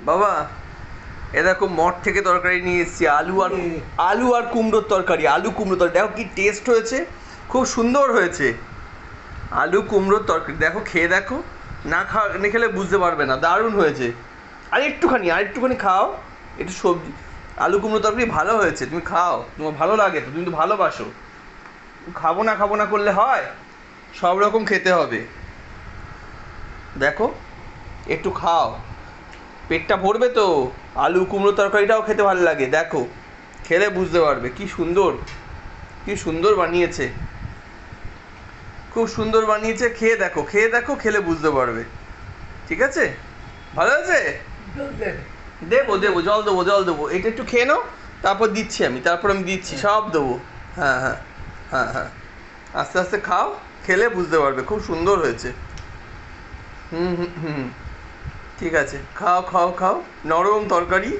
বাবা, এ দেখো মঠ থেকে তরকারি নিয়ে এসেছি, আলু আর কুমড়োর তরকারি, আলু কুমড়ো তরকারি। দেখো কি টেস্ট হয়েছে, খুব সুন্দর হয়েছে। আলু কুমড়োর তরকারি দেখো, খেয়ে দেখো। না খেলে বুঝতে পারবে না, দারুণ হয়েছে। আর একটুখানি খাও, একটু সবজি। আলু কুমড়ো তরকারি ভালো হয়েছে, তুমি খাও, তোমার ভালো লাগে তো, তুমি তো ভালোবাসো। খাবো না করলে হয়, সব রকম খেতে হবে। দেখো, একটু খাও, পেটটা ভরবে তো। আলু কুমড়ো তরকারিটাও খেতে ভালো লাগে, দেখো খেলে বুঝতে পারবে কি সুন্দর, কি সুন্দর বানিয়েছে, খুব সুন্দর বানিয়েছে। খেয়ে দেখো, খেলে বুঝতে পারবে। ঠিক আছে, ভালো আছে। দেবো, জল দেবো। এটা একটু খেয়ে নাও, তারপর আমি দিচ্ছি, সব দেবো। হ্যাঁ হ্যাঁ হ্যাঁ হ্যাঁ, আস্তে আস্তে খাও, খেলে বুঝতে পারবে, খুব সুন্দর হয়েছে। হুম হুম হুম, ঠিক আছে, খাও, নরম তরকারি।